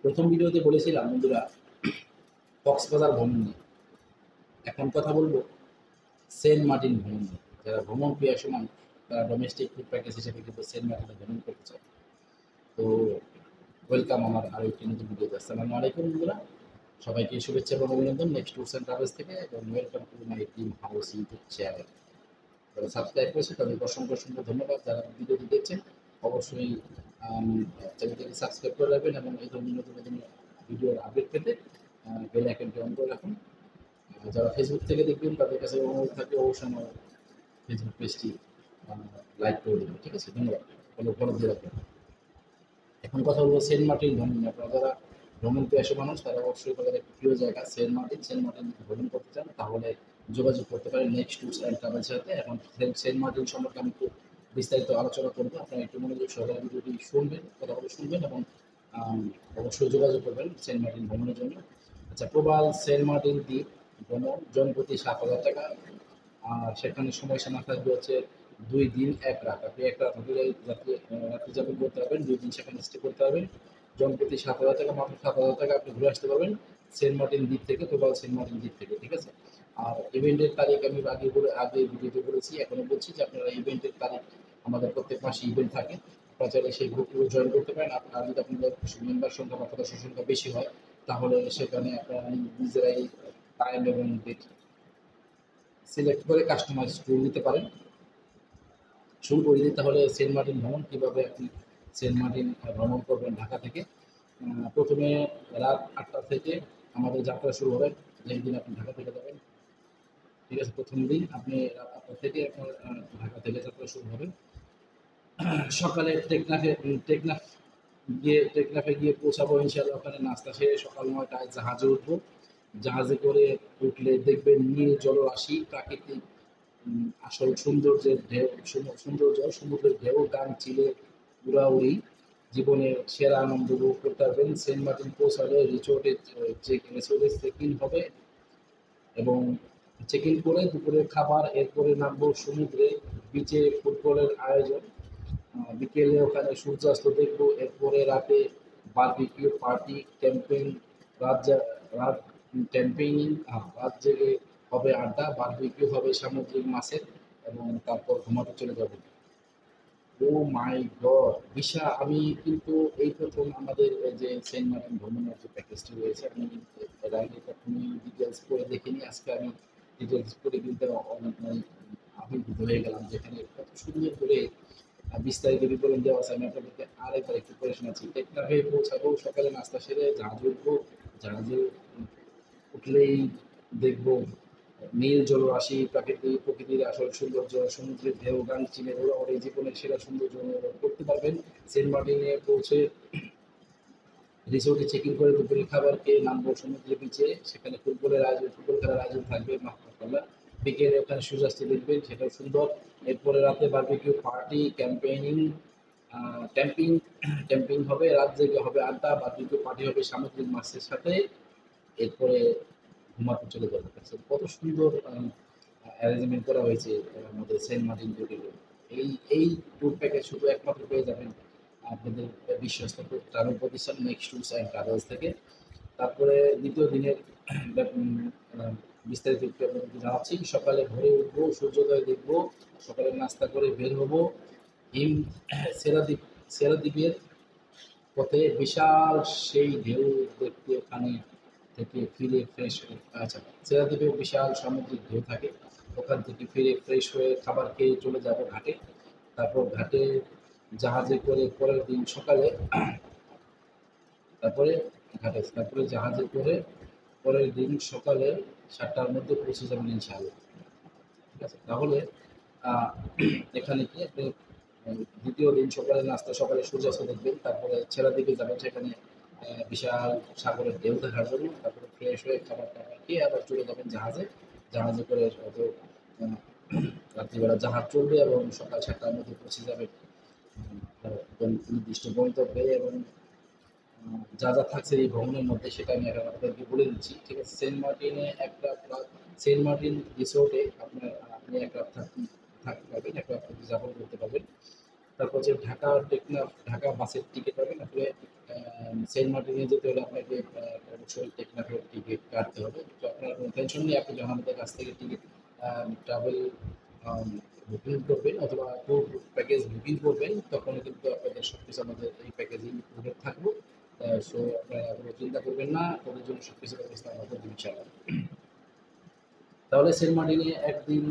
প্রথম ভিডিওতে বলেছিলাম বন্ধুরা কক্সবাজার ভ্রমণ নিয়ে। এখন কথা বলবো সেন্ট মার্টিন ভ্রমণ নিয়ে। যারা ভ্রমণ পিয়াসী মানুষ তারা ডোমেস্টিক ট্যুর প্যাকেজ হিসেবে কিন্তু সেন্ট মার্টিনে ভ্রমণ করতে চায়। তো ওয়েলকাম আমার আরও একটি নতুন ভিডিওতে। আসসালামু আলাইকুম বন্ধুরা, সবাইকে শুভেচ্ছা এবং অভিনন্দন নেক্সট ট্যুরস অ্যান্ড ট্রাভেলস থেকে, এবং welcome to my dream house YouTube channel. যারা সাবস্ক্রাইব করেছে তাদেরকে অসংখ্য অসংখ্য ধন্যবাদ। যারা ভিডিওটি দেখছেন অবশ্যই চ্যানেলটিকে সাবস্ক্রাইব করে রাখবেন এবং এই ধরনের নতুন নতুন ভিডিওর আপডেট পেতে বেল আইকনটি অন করে রাখুন। যারা ফেসবুক থেকে দেখবেন তাদের কাছে অনুরোধ থাকে অবশ্যই আমার ফেসবুক পেজটি লাইক করে দেবেন। ঠিক আছে, ধন্যবাদ। ফলো দিয়ে রাখবেন। এখন কথা বলবো সেন্ট মার্টিন ভ্রমণ নিয়ে। আপনারা যারা ভ্রমণ পিয়াসী মানুষ তারা অবশ্যই তাদের একটা প্রিয় জায়গা সেন্ট মার্টিন। সেন্ট মার্টিন ভ্রমণ করতে চান তাহলে যোগাযোগ করতে পারেন নেক্সট ট্যুরস অ্যান্ড ট্রাভেলসের সাথে। এখন সেন্ট মার্টিন সম্পর্কে আমি একটু বিস্তারিত আলোচনা করবো। আপনারা একটু মনোযোগ সহকারে ভিডিওটি শুনবেন, কথাগুলো শুনবেন এবং অবশ্যই যোগাযোগ করবেন সেন্ট মার্টিন ভ্রমণের জন্য। আচ্ছা, প্রবাল সেন্ট মার্টিন দ্বীপ ভ্রমণ জনপ্রতি 7,000 টাকা। আর সেখানে সময়সীমা থাকবে হচ্ছে 2 দিন 1 রাত। আপনি 1 রাত হোটেলে রাত্রি যাপন করতে পারবেন, 2 দিন সেখানে স্টে করতে পারবেন। জনপ্রতি 7,000 টাকা, মাত্র 7,000 টাকা আপনি ঘুরে আসতে পারবেন সেন্ট মার্টিন দ্বীপ থেকে, প্রবাল সেন্ট মার্টিন দ্বীপ থেকে। ঠিক আছে। আর ইভেন্টের তারিখ আমি আগে ভিডিওতে বলেছি, এখনো বলছি যে আপনারা ইভেন্টের তারিখ, আমাদের প্রত্যেক মাসে ইভেন্ট থাকে। আপনারা চাইলে সেই গ্রুপগুলো জয়েন করতে পারেন। আর যদি আপনাদের মেম্বার সংখ্যা বা সদস্য সংখ্যা বেশি হয় তাহলে সেখানে আপনারা নিজেরাই টাইম এবং ডেট সিলেক্ট করে কাস্টমাইজ ট্যুর নিতে পারেন। শুরু করে দিই তাহলে সেন্ট মার্টিন ভ্রমণ কীভাবে আপনি সেন্ট মার্টিন ভ্রমণ করবেন ঢাকা থেকে। প্রথমে রাত 8টা থেকে আমাদের যাত্রা শুরু হবে, যেই দিন আপনি ঢাকা থেকে যাবেন। ঠিক আছে, প্রথম দিন আপনি রাত 8টা থেকে আপনার ঢাকা থেকে যাত্রা শুরু হবে। সকালে টেকনাফে গিয়ে পৌঁছাবো ইনশাল্লাহ। ওখানে নাস্তা সেরে সকাল 9টায় জাহাজে উঠবো। জাহাজে করে উঠলে দেখবেন নীল জলরাশি, প্রাকৃতিক আসল সৌন্দর্যের ঢেউ, সৌন্দর্য, সমুদ্রের ঢেউ, গান, চিলে উড়াউড়ি, জীবনের সেরা আনন্দ উপভোগ করতে পারবেন। সেন্ট মার্টিন পৌঁছালে রিসোর্টে চেক ইন হবে এবং চেক ইন করে দুপুরের খাবার, এরপরে নামবো সমুদ্রে। বিচে ফুটবলের আয়োজন, বিকেলে ওখানে সূর্যাস্ত দেখবো। এরপরে রাতে বারবিকিউ পার্টি, ক্যাম্পেইন, রাত ক্যাম্পেইনিং, রাত জেগে হবে আড্ডা, বারবিকিউ হবে সামুদ্রিক মাছের, এবং তারপর ঘুমাতে চলে যাবো। ও মাই গড! আমি কিন্তু এই প্রথম আমাদের যে সেন্ট মার্টিন ভ্রমণের যে প্যাকেজটি রয়েছে, আমি এর আগে কখনোই ডিটেলস করে দেখিনি। আজকে আমি ডিটেলস করে কিন্তু অনেক আবির্ভূত হয়ে গেলাম, যেখানে কত সুন্দর করে বিস্তারিত বিবরণ দেওয়া আছে। আমি আপনাদেরকে আরেকবার একটু পড়ে শোনাচ্ছি। টেকনাফে পৌঁছাবো, সকালে নাস্তা সেরে জাহাজে উঠবো। জাহাজে উঠলেই দেখবো নীল জলরাশি, প্রকৃতির আসল সৌন্দর্য, সমুদ্রের ঢেউ, গান, চিনে ওরা জীবনের সেরা সৌন্দর্য অনুভব করতে পারবেন। সেন্ট মার্টিনে পৌঁছে রিসোর্টে চেক ইন করে দুপুরের খাবার খেয়ে নামবো সমুদ্রের বিচে। সেখানে ফুটবল খেলার আয়োজন থাকবে মাশাআল্লাহ। বিকেলে ওখানে সূর্যাস্ত দেখবেন, সেটাও সুন্দর। এরপরে রাতে বারবিকিউ পার্টি, ক্যাম্পিং ক্যাম্পিং হবে, রাত জেগে হবে আড্ডা, বারবিকিউ পার্টি হবে সামুদ্রিক মাছের সাথে। এরপরে ঘুমাতে চলে যাবে। কত সুন্দর অ্যারেঞ্জমেন্ট করা হয়েছে আমাদের সেন্ট মার্টিন ট্যুরের। এই ট্যুর প্যাকেজ শুধু একমাত্র পেয়ে যাবেন আপনাদের বিশ্বস্ত ট্রাভেল প্রতিষ্ঠান নেক্সট ট্যুরস অ্যান্ড ট্রাভেলস থেকে। তারপরে দ্বিতীয় দিনের বিস্তারিত একটু আপনাদেরকে জানাচ্ছি। সকালে ভোরে উঠবো, সূর্যোদয় দেখবো, সকালে নাস্তা করে বের হবো। হিম সেরাদ্বীপের পথে বিশাল সেই ঢেউ দেখতে ওখানে থেকে ফিরে ফ্রেশ হয়ে, আচ্ছা, সেরাদ্বীপে বিশাল সামুদ্রিক ঢেউ থাকে, ওখান থেকে ফিরে ফ্রেশ হয়ে খাবার খেয়ে চলে যাবো ঘাটে। তারপর ঘাটে জাহাজে করে পরের দিন সকালে তারপরে তারপরে জাহাজে করে পরের দিন সকালে 7টার মধ্যে পৌঁছে যাবেন ইনশাআল্লাহ। ঠিক আছে, তাহলে এখানে কি আপনি দ্বিতীয় দিন সকালে নাস্তা, সকালে সূর্যাস্ত দেখবেন। তারপরে ছেড়া দিকে যাবেন, সেখানে বিশাল সাগরের ঢেউ দেখার জন্য। তারপরে ফ্রেশ হয়ে খাবার টাবার খেয়ে আবার চলে যাবেন জাহাজে। জাহাজে করে হয়তো রাত্রিবেলা জাহাজ চলবে এবং সকাল 7টার মধ্যে পৌঁছে যাবে নির্দিষ্ট গন্তব্যে। এবং যা থাকছে এই ভ্রমণের মধ্যে সেটা আমি এখন আপনাদেরকে বলে দিচ্ছি। ঠিক আছে, সেন্ট মার্টিন রিসোর্টে আপনি এক রাত থাকতে পারবেন, এক রাত যাপন করতে পারবেন। তারপর যে ঢাকা বাসের টিকিট পাবেন। আসলে সেন্ট মার্টিনে যেতে হলে আপনাকে অবশ্যই টেকনাফের টিকিট কাটতে হবে। তো আপনার কোনো টেনশন নেই, আপনি যখন আমাদের কাছ থেকে টিকিট ট্রাভেল বুকিং করবেন অথবা ট্যুর প্যাকেজ বুকিং করবেন, তখন কিন্তু আপনাদের সব কিছু আমাদের এই প্যাকেজে ইনক্লুডেড থাকবে। সো আপনারা কোনো চিন্তা করবেন না, তাদের জন্য সব কিছু ব্যবস্থা আমাদের ইনশাআল্লাহ। তাহলে সেন্ট মার্টিনে একদিন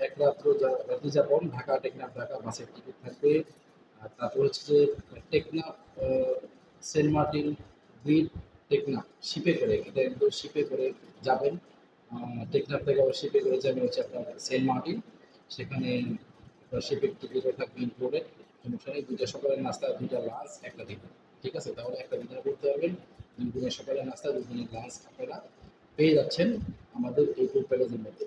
এক রাত্রি যাপন, ঢাকা টেকনাফ, ঢাকা বাসের টিকিট থাকবে। আর তারপর হচ্ছে যে টেকনাফ সেন্ট মার্টিন দ্বীপ টেকনাফ শিপে করে, এটা একদম শিপে করে যাবেন। টেকনাফ থেকে আবার শিপে করে যাবেন হচ্ছে আপনার সেন্ট মার্টিন। সেখানে আপনার শিপের টিকিটও থাকবে ইনক্লুডেড। সমস্যা নেই, 2টা সকালের নাস্তা, 2টা লাঞ্চ, 1টা ডিনার। ঠিক আছে, তাহলে 1টা ডিনার করতে পারবেন। 2 দিনের সকালের নাস্তা, 2 দিনের লাঞ্চ আপনারা পেয়ে যাচ্ছেন আমাদের এই ট্যুর প্যাকেজের মধ্যে।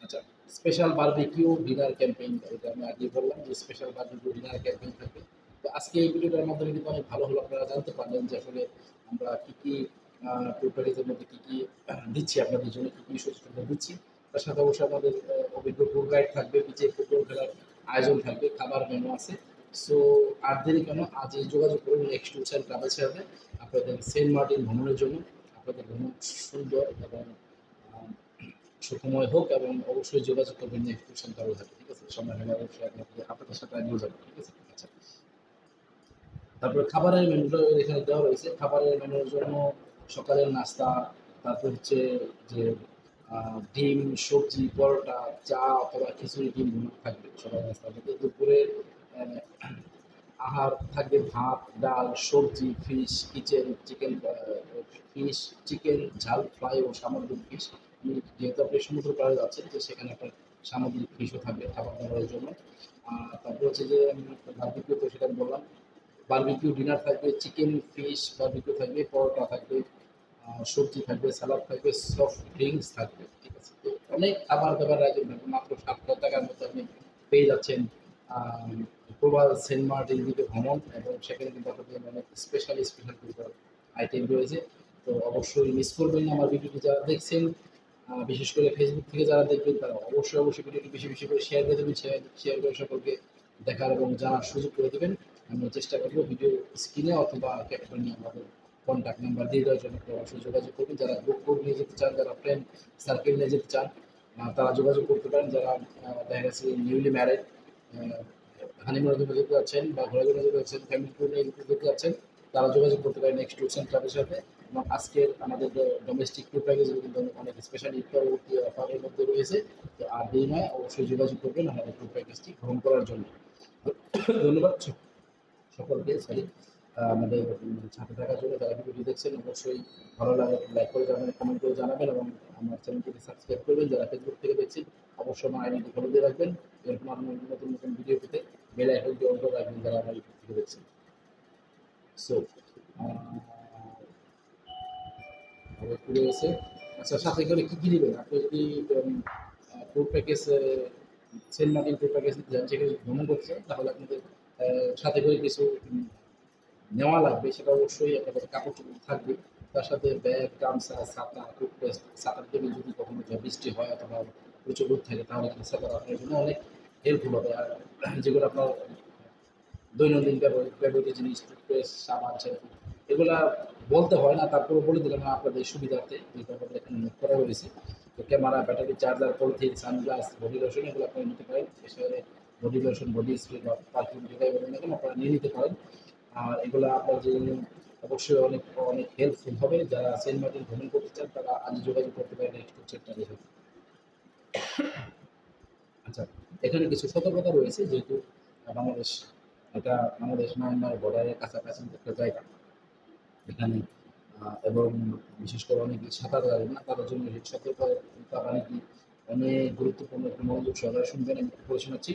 আচ্ছা, স্পেশাল বারবিকিউ ডিনার ক্যাম্পেইন, এটা আমি আগে বললাম যে স্পেশাল বারবিকিউ ডিনার ক্যাম্পেইন থাকবে। তো আজকে এই ভিডিওটার মাধ্যমে কিন্তু অনেক ভালো হলো, আপনারা জানতে পারলেন যে আসলে আমরা কী কী ট্যুর প্যাকেজের মধ্যে কী কী দিচ্ছি আপনাদের জন্য, কী কী সুযোগ সুবিধা দিচ্ছি। তার সাথে অবশ্যই আমাদের অভিজ্ঞ ট্যুর গাইড থাকবে, পিচে ফুটবল খেলার আয়োজন থাকবে, খাবার মেনু আছে। সো আর দেরি কেন, আজই যোগাযোগ করুন নেক্সট ট্যুরস অ্যান্ড ট্রাভেলস সাথে আপনাদের সেন্ট মার্টিন ভ্রমণের জন্য। আপনাদের ভ্রমণ সুন্দর এবং সুখময় হোক, এবং অবশ্যই যোগাযোগ করবেন নেক্সট ট্যুরস অ্যান্ড ট্রাভেলস সাথে। ঠিক আছে, সময় হলে অবশ্যই আপনাদের সাথে নিয়ে যাবো। ঠিক আছে, আচ্ছা। তারপরে খাবারের মেনুটা এখানে দেওয়া রয়েছে। খাবারের মেনুর জন্য সকালের নাস্তা, তারপর হচ্ছে যে ডিম, সবজি, পরোটা, চা অথবা খিচুড়ি, ডিম ভুনা থাকবে সকালের নাস্তার মধ্যে। দুপুরে আহার থাকবে ভাত, ডাল, সবজি, ফিশ, চিকেন, ঝাল ফ্রাই ও সামুদ্রিক ফিশ। যেহেতু আপনি সমুদ্র পাড়ে যাচ্ছেন, যে সেখানে আপনার সামুদ্রিক ফিশও থাকবে খাবার দাবারের জন্য। তারপর হচ্ছে যে বারবিকিউ, তো সেটা আমি বললাম। বারবিকিউ ডিনার থাকবে, চিকেন, ফিশ বারবিকিউ থাকবে, পরোটা থাকবে, সবজি থাকবে, সালাদ থাকবে, সফট ড্রিঙ্কস থাকবে। ঠিক আছে, তো অনেক খাবার দাবার আয়োজন থাকবে। মাত্র 7,000 টাকার মধ্যে আপনি পেয়ে যাচ্ছেন প্রবাল সেন্ট মার্টিন দ্বীপে ভ্রমণ, এবং সেখানে কিন্তু আপনাদের অনেক স্পেশাল কিছু আইটেম রয়েছে। তো অবশ্যই মিস করবেন না আমার ভিডিওটি যারা দেখছেন, বিশেষ করে ফেসবুক থেকে যারা দেখবেন তারা অবশ্যই ভিডিওটি বেশি বেশি করে শেয়ার করে দেবেন, শেয়ার করে সকলকে দেখার এবং জানার সুযোগ করে দেবেন। আমি চেষ্টা করবো ভিডিও স্ক্রিনে অথবা ক্যাপশনে আমাদের কন্ট্যাক্ট নাম্বার দিয়ে দেওয়ার জন্য। অবশ্যই যোগাযোগ করবেন। যারা গ্রুপ কোড নিয়ে যেতে চান, যারা ফ্রেন্ড সার্কেল নিয়ে যেতে চান, তারা যোগাযোগ করতে পারেন। যারা দেখা গেছে নিউলি ম্যারেড, হানিমুনের জন্য যেতে যাচ্ছেন বা ঘোরাঘুরি যেতে যাচ্ছেন, ফ্যামিলি ট্যুর নিয়ে যেতে যাচ্ছেন, তারা যোগাযোগ করতে পারেন নেক্সট ট্যুরস অ্যান্ড ট্রাভেলের সাথে। এবং আজকের আমাদের ডোমেস্টিক ট্যুর প্যাকেজগুলো কিন্তু অনেক স্পেশাল পরবর্তী অফারের মধ্যে রয়েছে। তো আর দেরি নয়, অবশ্যই যোগাযোগ করবেন আমাদের ট্যুর প্যাকেজটি গ্রহণ করার জন্য। ধন্যবাদ সকলকে, সরি আমাদের সাথে থাকার জন্য। যারা ভিডিওটি দেখছেন অবশ্যই ভালো লাগে লাইক করে জানাবেন, কমেন্ট করে জানাবেন, এবং আমার চ্যানেলটিকে সাবস্ক্রাইব করবেন। যারা ফেসবুক থেকে দেখছেন অবশ্যই আমার আইডিটি ফলো দিয়ে রাখবেন, এরকম আপনার নতুন নতুন ভিডিও পেতে বেল আইকনটি অন করে রাখবেন যারা আমার ইউটিউব থেকে দেখছেন। সো রয়েছে। আচ্ছা, সাথে করে কী কী নেবেন আপনি যদি tour package Saint Martin tour package যান, সেখানে ভ্রমণ করতে চান, তাহলে আপনাদের সাথে করে কিছু নেওয়া লাগবে। সেটা অবশ্যই আপনাদের কাপড় চোপড় থাকবে। তার সাথে ব্যাগ, গামছা, ছাতা, টুথপেস্ট। ছাতার জন্য যদি কখনো বৃষ্টি হয় অথবা প্রচুর রোদ থাকে, তাহলে কিন্তু ছাতা আপনার জন্য অনেক হেল্পফুল হবে। আর যেগুলো আপনার দৈনন্দিন ব্যবহৃত জিনিস, টুথপেস্ট, সাবান, শ্যাম্পু, এগুলা বলতে হয় না, তারপরেও বলে দিলাম আপনাদের সুবিধার্থে, যেটা আপনাদের এখানে নোট করা হয়েছে। তো camera, battery, charger, polythene, sunglass, body lotion, এগুলো আপনারা নিতে পারেন। এছাড়া বডি লোশন, বডি স্প্রে বা পারফিউম যেটাই বলেন না কেন, আপনারা নিয়ে নিতে পারেন। আর এগুলো আপনার জন্য অবশ্যই অনেক অনেক হেল্পফুল হবে। যারা সেন্ট মার্টিন ভ্রমণ করতে চান তারা আজই যোগাযোগ করতে পারেন নেক্সট সেক্টরের সাথে। আচ্ছা, এখানে কিছু সতর্কতা রয়েছে, যেহেতু বাংলাদেশ, এটা বাংলাদেশ মায়ানমার বর্ডারের কাছাকাছি একটা জায়গা এখানে, এবং বিশেষ করে অনেকে সাঁতার জানে না, তাদের জন্য এই সতর্কতা বাণীটি অনেক গুরুত্বপূর্ণ। একটু মনোযোগ সহকারে শুনবেন, আমি পড়ে শোনাচ্ছি।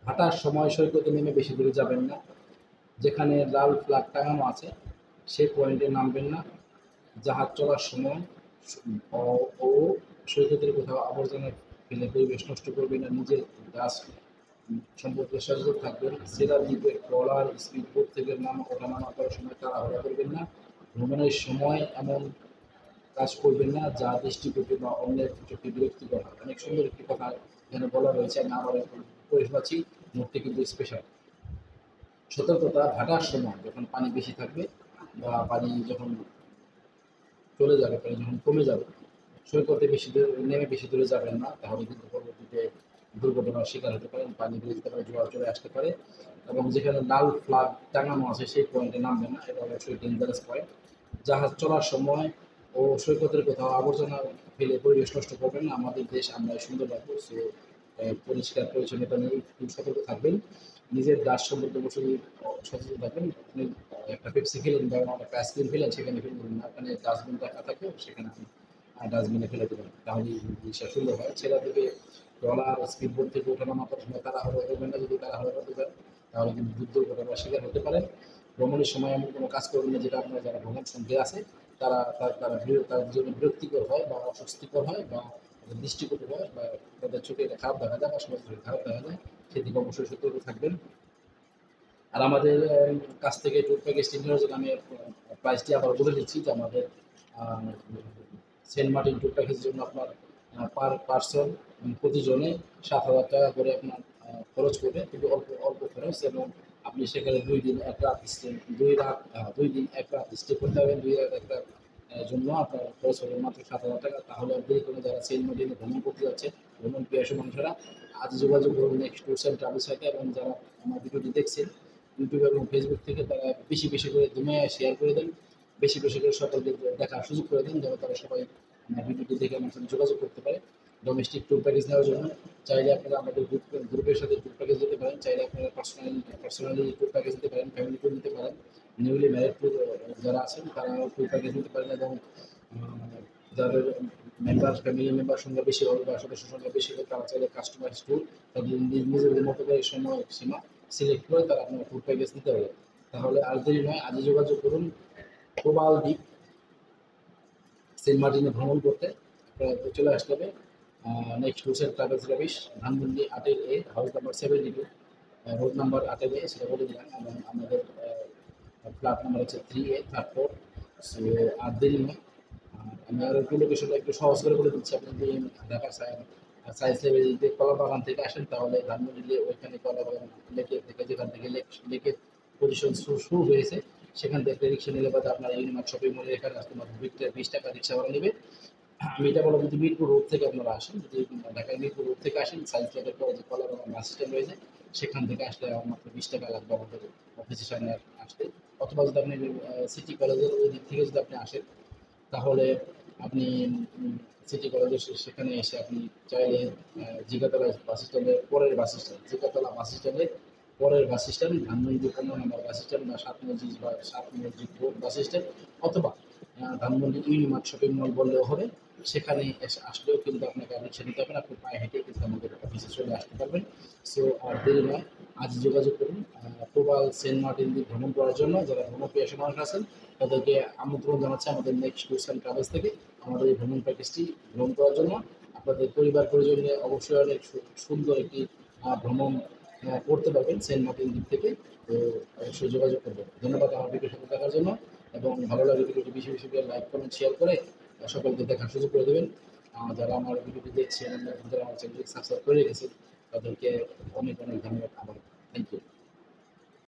হাঁটার সময় সৈকতে নেমে বেশি দূরে যাবেন না। যেখানে লাল ফ্ল্যাগ টাঙানো আছে সেই পয়েন্টে নামবেন না। জাহাজ চলার সময় ও সৈকতের কোথাও আবর্জনা ফেলে পরিবেশ নষ্ট করবেন না। নিজের গাছ সম্পর্কে সচেতন থাকবেন। সেলার দ্বীপে ট্রলার, স্পিড বোট থেকে ওঠানামা করার সময় তাড়াহুড়া করবেন না। ভ্রমণের সময় এমন কাজ করবেন না যা দৃষ্টিকটু বা অন্যের চোখে বিরক্তিকর হয়। অনেক সুন্দর একটি কথা এখানে বলা রয়েছে, আমি আবার পড়ে শোনাচ্ছি, নোটটি কিন্তু স্পেশাল। সতর্কতা, ভাটার সময় যখন পানি বেশি থাকবে বা পানি যখন চলে যাবে, পানি যখন কমে যাবে, সৈকতে বেশি দূরে নেমে বেশি দূরে যাবেন না, তাহলে কিন্তু পরবর্তীতে দুর্ঘটনার শিকার হতে পারেন, পানি বেড়ে যেতে পারে, জোয়ার চলে আসতে পারে। এবং যেখানে লাল ফ্ল্যাগ টাঙানো আছে সেই পয়েন্টে নামবেন না, এটা অবশ্যই ডেঞ্জারাস পয়েন্ট। জাহাজ চলার সময় ও সৈকতের কোথাও আবর্জনা ফেলে পরিবেশ নষ্ট করবেন না, আমাদের দেশ আমরা সুন্দর রাখবো। সো পরিষ্কার পরিচ্ছন্নতা নিয়ে একটু সতর্ক থাকবেন, নিজের দাস সম্পর্কে অবশ্যই সচেতন থাকবেন। আপনি একটা পেপসি খেলেন বা একটা আইসক্রিম খেলেন, সেখানে ফেলবেন না, ওখানে ডাস্টবিন রাখা থাকে, সেখানে আপনি ডাস্টবিনে ফেলে দেবেন, তাহলে জিনিসটা সুন্দর হয়। ছেলেরা থেকে ট্রলার স্পিড বোট থেকে ওঠানামা করার সময় তাড়াহুড়ো করবেন না, যদি তাড়াহুড়ো করতে পারেন তাহলে কিন্তু দুর্ঘটনার শিকার হতে পারেন। ভ্রমণের সময় এমন কোনো কাজ করবেন না যেটা আপনার যারা ভ্রমণ সঙ্গে আছে তাদের জন্য বিরক্তিকর হয় বা অস্বস্তিকর হয় বা দৃষ্টিকটু হয় বা তাদের চোখে এটা খারাপ দেখা যায় বা সমাজে খারাপ দেখা যায়, সেদিকে অবশ্যই সতর্ক থাকবেন। আর আমাদের কাছ থেকে ট্যুর প্যাকেজটি নেওয়ার জন্য আমি প্রাইসটি আবার বলে দিচ্ছি যে আমাদের সেন্ট মার্টিন ট্যুর প্যাকেজের জন্য আপনার পার পার্সন প্রতিজনে 7,000 টাকা করে আপনার খরচ করবে, কিন্তু অল্প অল্প খরচ। এবং আপনি সেখানে 2 দিন 1 রাত স্টে, 2 দিন 1 রাত স্টে করতে পারবেন। 2 রাত 1 রাত জন্য আপনার খরচ হবে মাত্র 7,000 টাকা। তাহলে আপনি কোনো যারা সেন্ট মার্টিনে ভ্রমণ করতে যাচ্ছে, ভ্রমণ পিয়াসী মানুষেরা আজ যোগাযোগ করুন নেক্সট ট্যুরস অ্যান্ড ট্রাভেলস সাথে। এবং যারা আমার ভিডিওটি দেখছেন ইউটিউব এবং ফেসবুক থেকে, তারা বেশি বেশি করে দুনিয়ায় শেয়ার করে দেন, বেশি বেশি করে সকলকে দেখার সুযোগ করে দিন, যেন তারা সবাই আমার ভিডিওটি দেখে আমার সাথে যোগাযোগ করতে পারে ডোমেস্টিক ট্যুর প্যাকেজ নেওয়ার জন্য। চাইলে আপনারা আমাদের গ্রুপের সাথে ট্যুর প্যাকেজ দিতে পারেন, চাইলে আপনারা পার্সোনালি ট্যুর প্যাকেজ দিতে পারেন, ফ্যামিলি ট্যুর নিতে পারেন, নিউলি ম্যারিড ট্যুর যারা আছেন তারা ট্যুর প্যাকেজ নিতে পারেন। এবং যাদের ফ্যামিলি মেম্বার সংখ্যা বেশি হবে বা সদস্য সংখ্যা বেশি হবে, তারা চাইলে কাস্টমাইজ ট্যুর তাদের নিজেদের মতো করে সময় সীমা সিলেক্ট করে তারা আপনার ট্যুর প্যাকেজ নিতে হবে। তাহলে আর দেরি নয়, আজই যোগাযোগ করুন। প্রবাল দ্বীপ সেন্ট মার্টিনে ভ্রমণ করতে আপনার চলে আসতে হবে next tours and travels rubbish, Dhanmondi 8-A, house number 72, road number 8-A, সেটা বলে দিলাম। এবং আমাদের ফ্ল্যাট নাম্বার হচ্ছে 3A, থার্ড ফ্লোর। সো আর দেরি নয়, আমি আর একটু লোকেশনটা একটু সহজ করে বলে দিচ্ছি। আপনি যদি ঢাকার সায়েন্স লেভেল যদি কলা বাগান থেকে আসেন, তাহলে ধানমন্ডি ওইখানে কলা বাগান লেকের থেকে, যেখান থেকে লেকের পজিশন শুরু হয়েছে, সেখান থেকে রিক্সা নিলে বাদে আপনার ইউনিমার্ট শপিং মলের এখানে আসতে মাত্র 20 টাকা রিক্সা ভাড়া নেবে। আমি এটা বলবো, যদি মিরপুর রোড থেকে আপনারা আসেন, যদি ঢাকায় মিরপুর রোড থেকে আসেন, সায়েন্স ল্যাবের পরে যে কলা বাগান বাস স্ট্যান্ড রয়েছে, সেখান থেকে আসলে আমার মাত্র 20 টাকা লাগবে আমাদের অফিসের সামনে আসতে। অথবা যদি আপনি সিটি কলেজের ওই দিক থেকে যদি আপনি আসেন, তাহলে আপনি সিটি কলেজের সেখানে এসে আপনি চাইলে জিগাতলা বাস স্ট্যান্ডের পরের বাস স্ট্যান্ড, জিগাতলা বাস স্ট্যান্ডের পরের বাস স্ট্যান্ড, ধানমন্ডি 15 নম্বর বাস স্ট্যান্ড বা 7 মসজিদ রোড বাস স্ট্যান্ড, অথবা ধানমন্ডি ইউনিমার্ট শপিং মল বললেও হবে। সেখানে এসে আসলেও কিন্তু আপনাকে রিক্সা নিতে হবে না, আপনি পায়ে হেঁটে কিন্তু আমাদের অফিসে চলে আসতে পারবেন। সো আর দেরি নয়, আজ যোগাযোগ করুন প্রবাল সেন্ট মার্টিন দ্বীপ ভ্রমণ করার জন্য। যারা ভ্রমণ পিয়াসী মানুষ আছেন, তাদেরকে আমন্ত্রণ জানাচ্ছি আমাদের নেক্সট ট্যুরস অ্যান্ড ট্রাভেলস থেকে আমাদের এই ভ্রমণ প্যাকেজটি ভ্রমণ করার জন্য। আপনাদের পরিবার পরিজন নিয়ে অবশ্যই অনেক সুন্দর একটি ভ্রমণ করতে পারবেন সেন্ট মার্টিন দ্বীপ থেকে। তো অবশ্যই যোগাযোগ করবেন। ধন্যবাদ আমার ভিডিও সাথে দেখার জন্য, এবং ভালো লাগলে ভিডিওটি বেশি বেশি করে লাইক কমেন্ট শেয়ার করে সকলকে দেখার সুযোগ করে দেবেন। যারা আমার ভিডিওটি দেখছেন, যারা আমার চ্যানেলটি সাবস্ক্রাইব করে রেখেছেন, তাদেরকে অনেক অনেক ধন্যবাদ আবার। Thank you.